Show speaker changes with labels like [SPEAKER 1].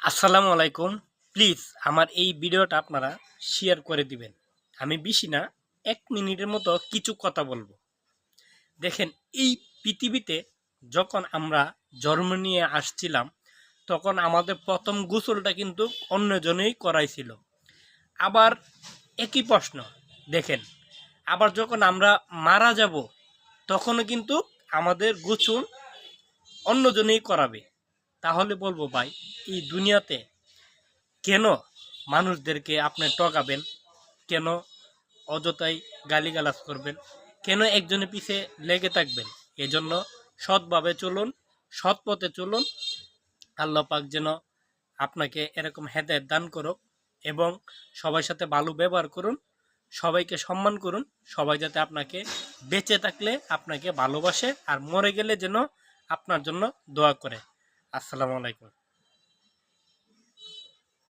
[SPEAKER 1] আসসালামু আলাইকুম। প্লিজ আমার এই ভিডিওটা আপনারা শেয়ার করে দিবেন। আমি বেশি না ১ মিনিটের মতো কিছু কথা বলবো। দেখেন, এই পৃথিবীতে যখন আমরা জন্ম নিয়ে আসছিলাম তখন আমাদের প্রথম গোসলটা কিন্তু অন্যজনেই করাইছিল। আবার একই প্রশ্ন, দেখেন, আবার যখন আমরা মারা যাব তখনও কিন্তু আমাদের গোসল অন্যজনেই করাবে। তাহলে বলবো ভাই, এই দুনিয়াতে কেন মানুষদেরকে আপনি ঠকাবেন? কেন অযথাই গালিগালাজ করবেন? কেন একজনের পিছে লেগে থাকবেন? এজন্য সৎভাবে চলুন, সৎ পথে চলুন। আল্লাহ পাক যেন আপনাকে এরকম হেদায়েত দান করুক এবং সবার সাথে ভালো ব্যবহার করুন, সবাইকে সম্মান করুন। সবাই যাতে আপনাকে বেঁচে থাকলে আপনাকে ভালোবাসে আর মরে গেলে যেন আপনার জন্য দোয়া করে। আসসালামু আলাইকুম।